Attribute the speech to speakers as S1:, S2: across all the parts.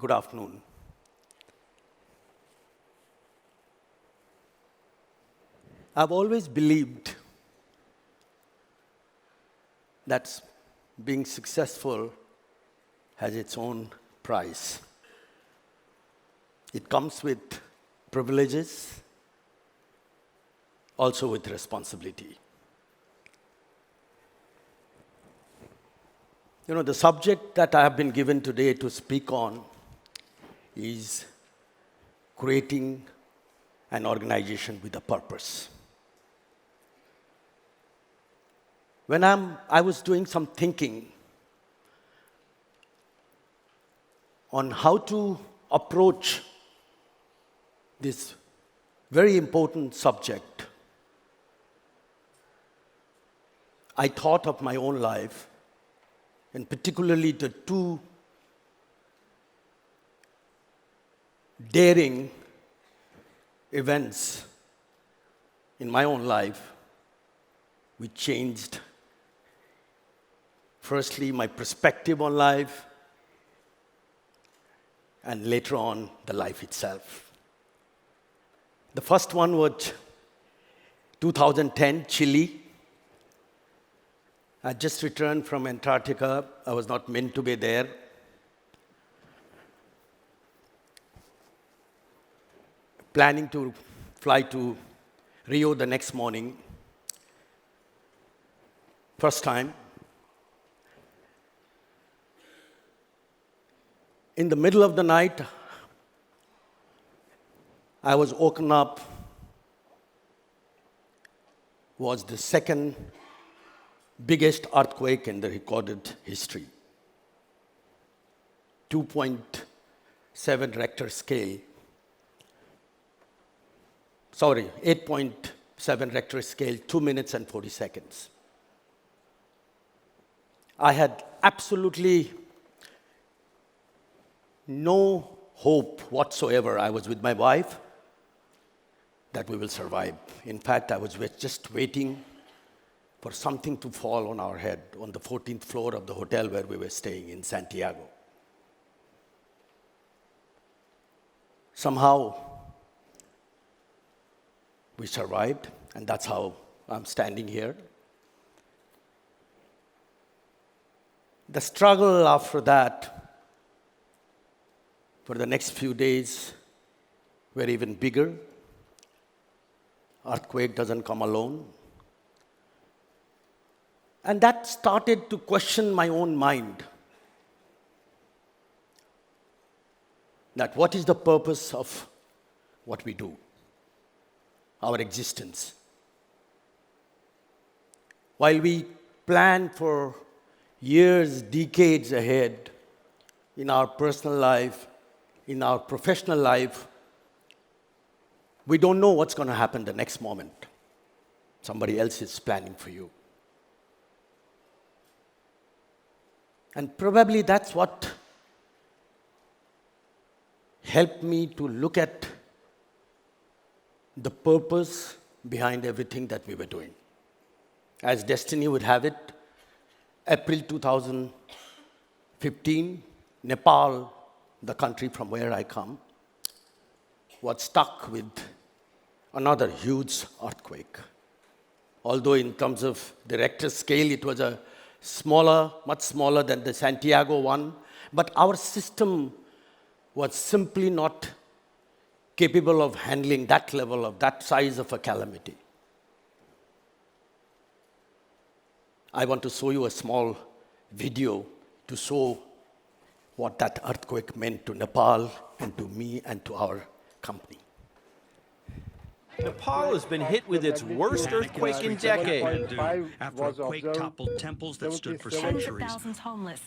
S1: good afternoon. I've always believed that being successful has its own price. It comes with privileges, also with responsibility. You know, the subject that I have been given today to speak on is creating an organization with a purpose. When I was doing some thinking on how to approach this very important subject, I thought of my own life, and particularly the two daring events in my own life which changed, firstly, my perspective on life, and later on, the life itself. The first one was 2010, Chile. I just returned from Antarctica. I was not meant to be there. Planning to fly to Rio the next morning. First time. In the middle of the night, I was woken up. Was the second biggest earthquake in the recorded history. 2.7 Richter scale. 8.7 Richter scale, 2 minutes and 40 seconds. I had absolutely no hope whatsoever. I was with my wife that we will survive. In fact, I was just waiting for something to fall on our head on the 14th floor of the hotel where we were staying in Santiago. Somehow, we survived, and that's how I'm standing here. The struggle after that, for the next few days, were even bigger. Earthquake doesn't come alone. And that started to question my own mind. That what is the purpose of what we do? Our existence. While we plan for years, decades ahead, in our personal life, in our professional life, we don't know what's going to happen the next moment. Somebody else is planning for you. And probably that's what helped me to look at the purpose behind everything that we were doing. As destiny would have it, April 2015, Nepal, the country from where I come, was stuck with another huge earthquake. Although in terms of the Richter scale, it was a much smaller than the Santiago one, but our system was simply not capable of handling that level of that size of a calamity. I want to show you a small video to show what that earthquake meant to Nepal and to me and to our company.
S2: Nepal has been hit with its worst earthquake in decades.
S3: After a quake toppled temples that stood for centuries.
S4: Tens of thousands homeless,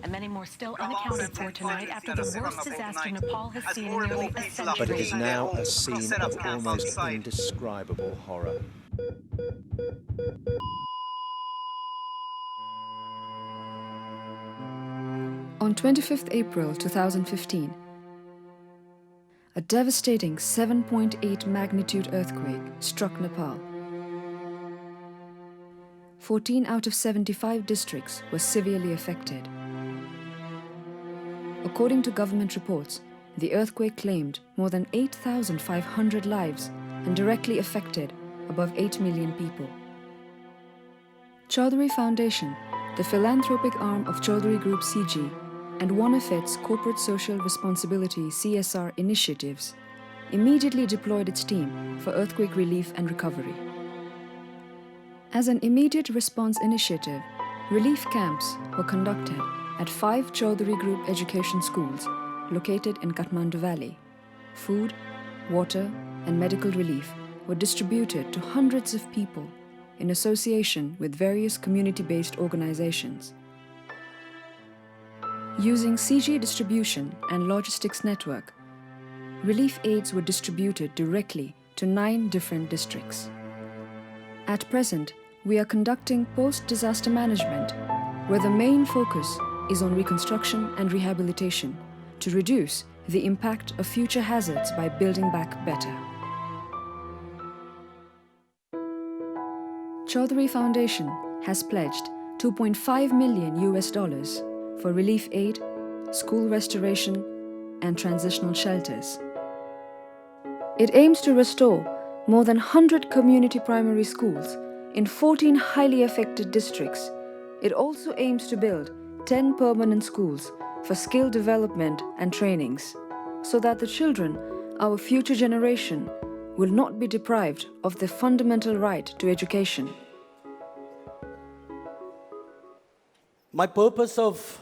S4: and many more still unaccounted for tonight after the worst disaster Nepal has seen in nearly a century.
S5: But it is now a scene of almost indescribable horror.
S6: On 25th April 2015, a devastating 7.8 magnitude earthquake struck Nepal. 14 out of 75 districts were severely affected. According to government reports, the earthquake claimed more than 8,500 lives and directly affected above 8 million people. Chaudhary Foundation, the philanthropic arm of Chaudhary Group CG, and one of its corporate social responsibility CSR initiatives, immediately deployed its team for earthquake relief and recovery. As an immediate response initiative, relief camps were conducted at 5 Chaudhary Group education schools located in Kathmandu Valley. Food, water, and medical relief were distributed to hundreds of people in association with various community-based organizations. Using CG distribution and logistics network, relief aids were distributed directly to 9 different districts. At present, we are conducting post-disaster management, where the main focus is on reconstruction and rehabilitation to reduce the impact of future hazards by building back better. Chaudhary Foundation has pledged $2.5 million for relief aid, school restoration, and transitional shelters. It aims to restore more than 100 community primary schools in 14 highly affected districts. It also aims to build 10 permanent schools for skill development and trainings, so that the children, our future generation, will not be deprived of their fundamental right to education.
S1: My purpose of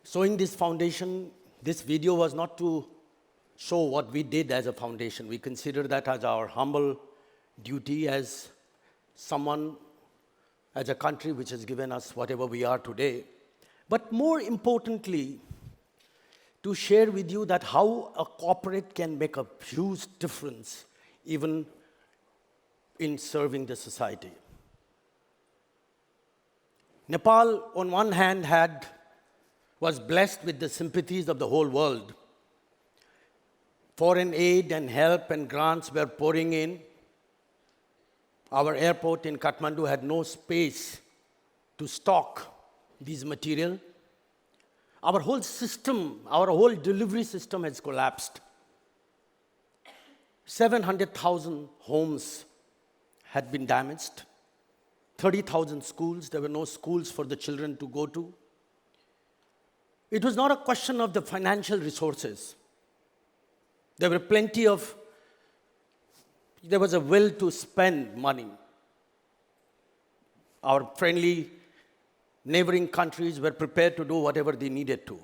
S1: showing this foundation, this video, was not to show what we did as a foundation. We consider that as our humble duty as someone, as a country which has given us whatever we are today. But more importantly, to share with you that how a corporate can make a huge difference even in serving the society. Nepal, on one hand, was blessed with the sympathies of the whole world. Foreign aid and help and grants were pouring in. Our airport in Kathmandu had no space to stock these material. Our whole system, our whole delivery system has collapsed. 700,000 homes had been damaged. 30,000 schools, there were no schools for the children to go to. It was not a question of the financial resources. There was a will to spend money. Our friendly neighboring countries were prepared to do whatever they needed to.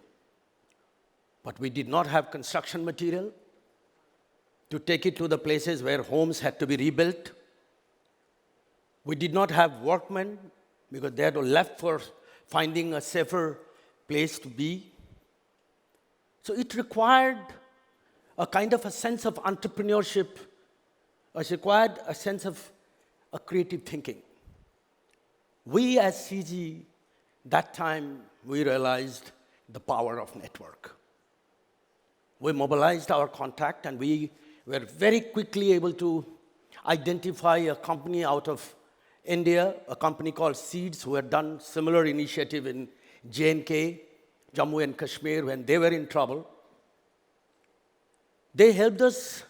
S1: But we did not have construction material to take it to the places where homes had to be rebuilt. We did not have workmen because they had left for finding a safer place to be. So it required a kind of a sense of entrepreneurship. It required a sense of a creative thinking. We as CG, that time, we realized the power of network. We mobilized our contact, and we were very quickly able to identify a company out of India, a company called Seeds, who had done similar initiative in J&K, Jammu and Kashmir, when they were in trouble. They helped us.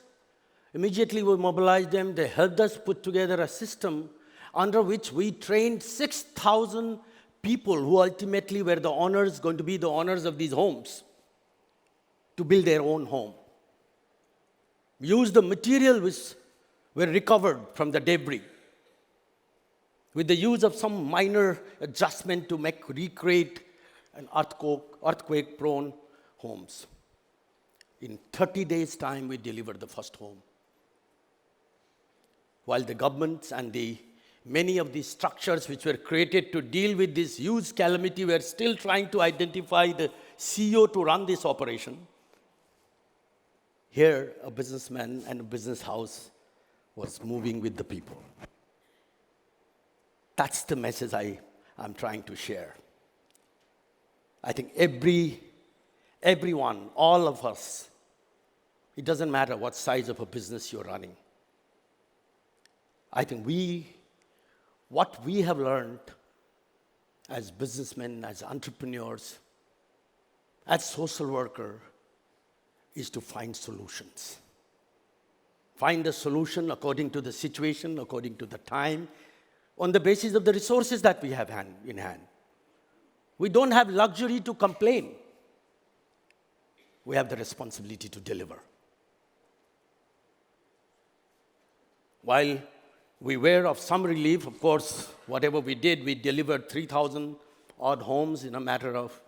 S1: Immediately we mobilized them. They helped us put together a system under which we trained 6,000 people who ultimately were going to be the owners of these homes, to build their own home. We used the material which were recovered from the debris, with the use of some minor adjustment to recreate an earthquake-prone homes. In 30 days' time, we delivered the first home. While the governments and many of the structures which were created to deal with this huge calamity were still trying to identify the CEO to run this operation, here a businessman and a business house was moving with the people. That's the message I'm trying to share. I think everyone, all of us, it doesn't matter what size of a business you're running. I think what we have learned as businessmen, as entrepreneurs, as social worker is to find solutions. Find a solution according to the situation, according to the time, on the basis of the resources that we have in hand. We don't have luxury to complain. We have the responsibility to deliver. While we were of some relief, of course, whatever we did, we delivered 3,000 odd homes in a matter of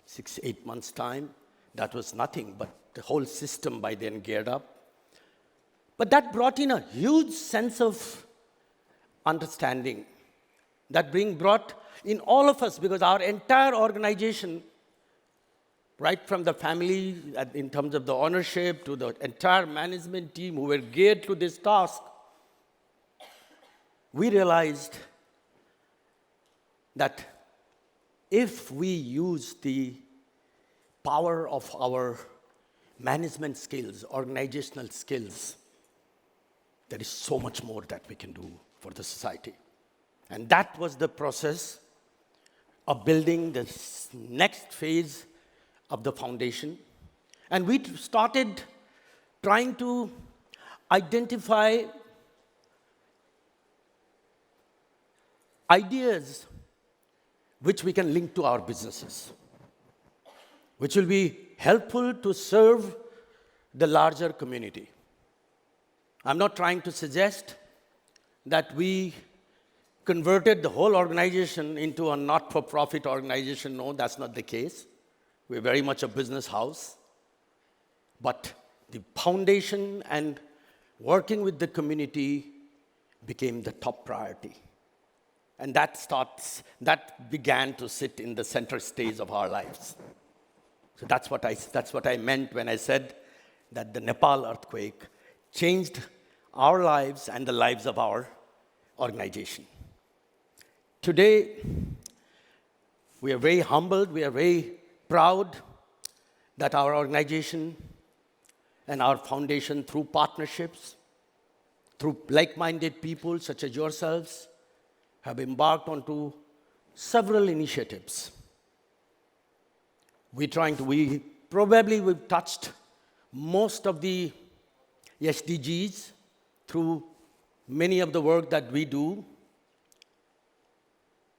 S1: 6-8 months' time. That was nothing, but the whole system by then geared up. But that brought in a huge sense of understanding. That brought in all of us, because our entire organization, right from the family, in terms of the ownership, to the entire management team who were geared to this task, we realized that if we use the power of our management skills, organizational skills, there is so much more that we can do for the society. And that was the process of building the next phase of the foundation. And we started trying to identify ideas which we can link to our businesses, which will be helpful to serve the larger community. I'm not trying to suggest that we converted the whole organization into a not-for-profit organization. No, that's not the case. We're very much a business house. But the foundation and working with the community became the top priority. And that began to sit in the center stage of our lives. So that's what I meant when I said that the Nepal earthquake changed our lives and the lives of our organization. Today, we are very humbled, we are very proud that our organization and our foundation, through partnerships, through like-minded people such as yourselves, have embarked onto several initiatives. We've touched most of the SDGs through many of the work that we do.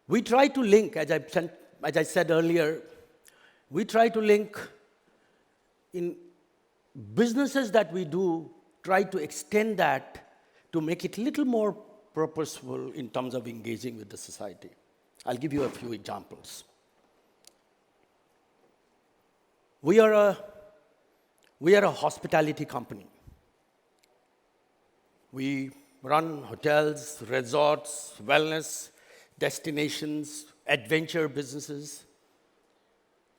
S1: We try to link, as I said earlier, we try to link in businesses that we do, try to extend that to make it a little more purposeful in terms of engaging with the society. I'll give you a few examples. We are a hospitality company. We run hotels, resorts, wellness destinations, adventure businesses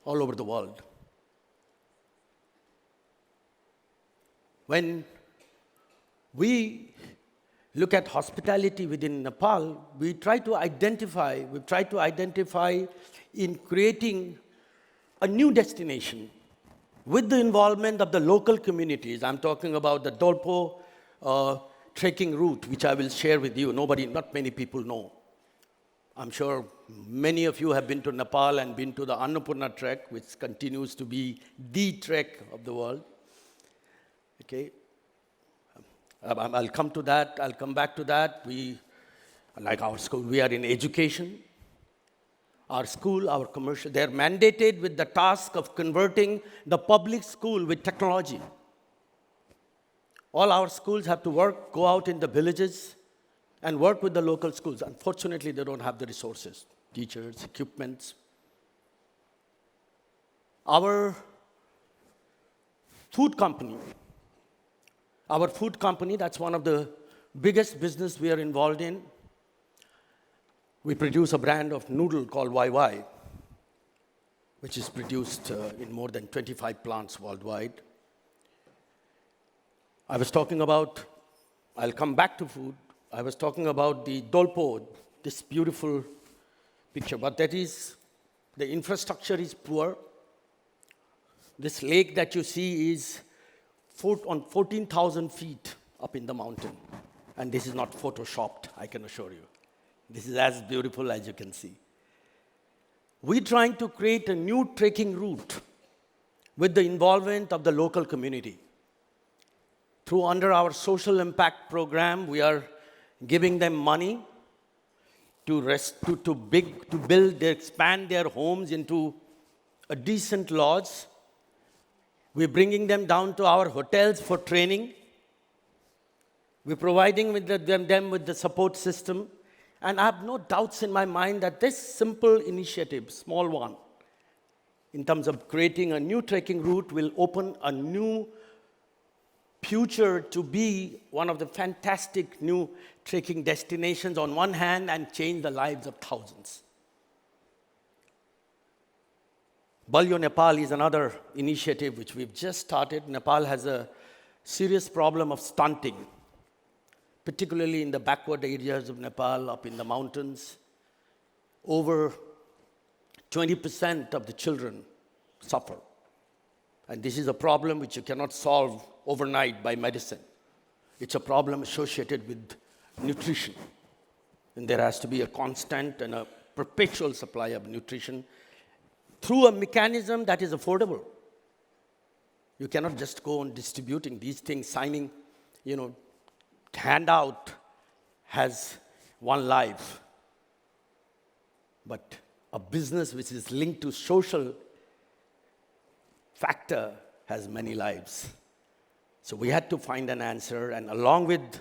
S1: all over the world. When we look at hospitality within Nepal, we try to identify in creating a new destination with the involvement of the local communities. I'm talking about the Dolpo trekking route, which I will share with you. Not many people know. I'm sure many of you have been to Nepal and been to the Annapurna trek, which continues to be the trek of the world. Okay. I'll come to that. I'll come back to that. Like our school, we are in education. Our school, our commercial, they're mandated with the task of converting the public school with technology. All our schools have to go out in the villages and work with the local schools. Unfortunately, they don't have the resources, teachers, equipment. Our food company, that's one of the biggest business we are involved in. We produce a brand of noodle called YY, which is produced in more than 25 plants worldwide. I'll come back to food. I was talking about the Dolpo, this beautiful picture, but the infrastructure is poor. This lake that you see is on 14,000 feet up in the mountain. And this is not photoshopped, I can assure you. This is as beautiful as you can see. We're trying to create a new trekking route with the involvement of the local community. Through under our social impact program, we are giving them money to build, expand their homes into a decent lodge. We're bringing them down to our hotels for training. We're providing them with the support system. And I have no doubts in my mind that this simple initiative, small one, in terms of creating a new trekking route, will open a new future to be one of the fantastic new trekking destinations on one hand and change the lives of thousands. Balyo Nepal is another initiative which we've just started. Nepal has a serious problem of stunting, particularly in the backward areas of Nepal, up in the mountains. Over 20% of the children suffer. And this is a problem which you cannot solve overnight by medicine. It's a problem associated with nutrition. And there has to be a constant and a perpetual supply of nutrition through a mechanism that is affordable. You cannot just go on distributing these things, signing, handout has one life. But a business which is linked to social factor has many lives. So we had to find an answer, and along with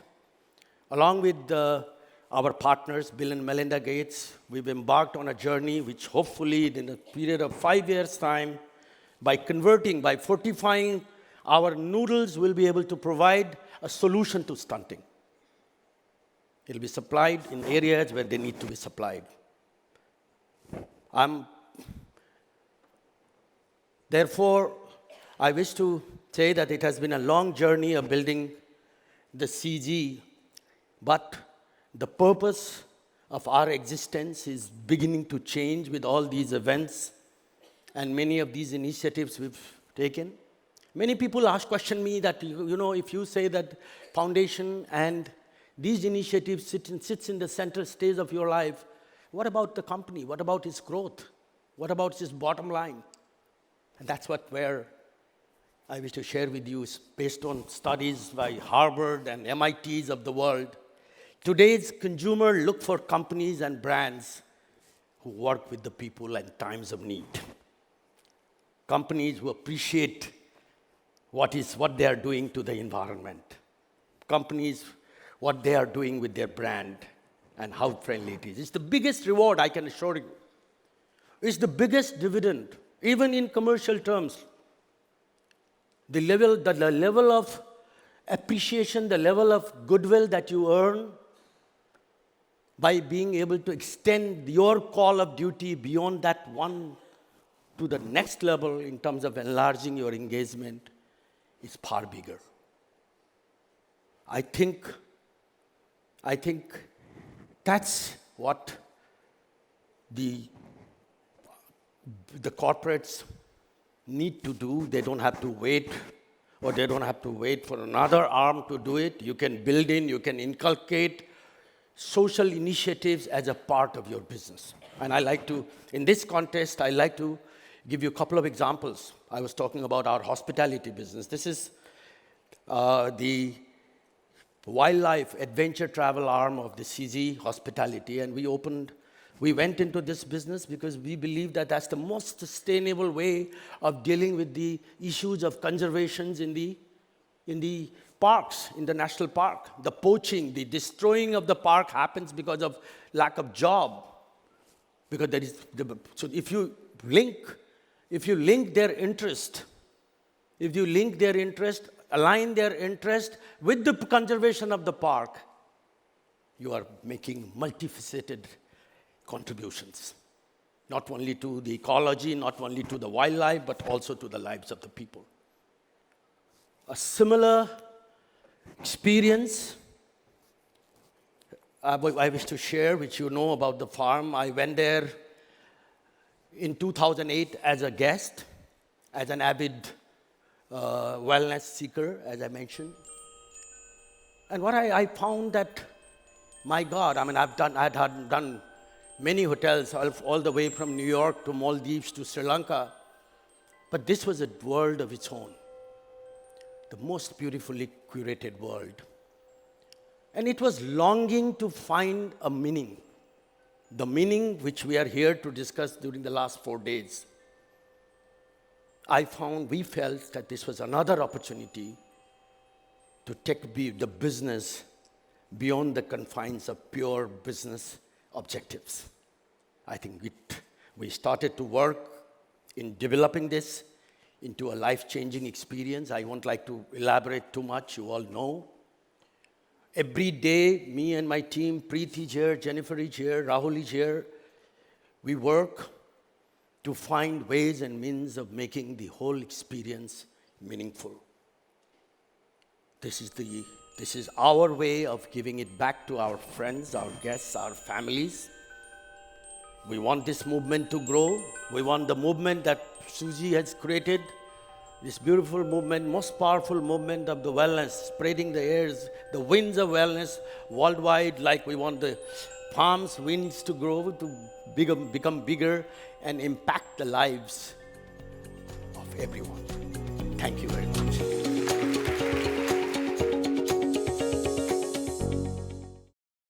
S1: our partners, Bill and Melinda Gates, we've embarked on a journey which hopefully in a period of 5 years' time, by fortifying our noodles, we'll be able to provide a solution to stunting. It'll be supplied in areas where they need to be supplied. Therefore, I wish to say that it has been a long journey of building the CG, but the purpose of our existence is beginning to change with all these events and many of these initiatives we've taken. Many people question me that, if you say that foundation and these initiatives sits in the center stage of your life, what about the company? What about its growth? What about its bottom line? And that's where I wish to share with you, is based on studies by Harvard and MITs of the world. Today's consumer look for companies and brands who work with the people in times of need. Companies who appreciate what they are doing to the environment. Companies, what they are doing with their brand and how friendly it is. It's the biggest reward, I can assure you. It's the biggest dividend, even in commercial terms. The level of appreciation, the level of goodwill that you earn by being able to extend your call of duty beyond that one to the next level in terms of enlarging your engagement is far bigger. I think that's what the corporates need to do. They don't have to wait, or they don't have to wait for another arm to do it. You can build in, you can inculcate social initiatives as a part of your business. And in this context, I like to give you a couple of examples. I was talking about our hospitality business. This is the wildlife adventure travel arm of the CG Hospitality, and we went into this business because we believe that that's the most sustainable way of dealing with the issues of conservations in the parks, in the national park. The poaching, the destroying of the park happens because of lack of job. Because so if you link their interest, align their interest with the conservation of the park, you are making multifaceted contributions, not only to the ecology, not only to the wildlife, but also to the lives of the people. A similar experience I wish to share, which you know about the farm. I went there in 2008 as a guest, as an avid wellness seeker, as I mentioned. And what I found that, my God, I had done many hotels all the way from New York to Maldives to Sri Lanka. But this was a world of its own, the most beautifully curated world. And it was longing to find a meaning, the meaning which we are here to discuss during the last 4 days. We felt that this was another opportunity to take the business beyond the confines of pure business objectives. I think we started to work in developing this into a life-changing experience. I won't like to elaborate too much, you all know. Every day, me and my team, Preeti is here, Jennifer is here, Rahul is here, we work to find ways and means of making the whole experience meaningful. This is our way of giving it back to our friends, our guests, our families. We want this movement to grow. We want the movement that Suji has created, this beautiful movement, most powerful movement of the wellness, spreading the airs, the winds of wellness worldwide, like we want the palms winds to grow, to become bigger and impact the lives of everyone. Thank you very much.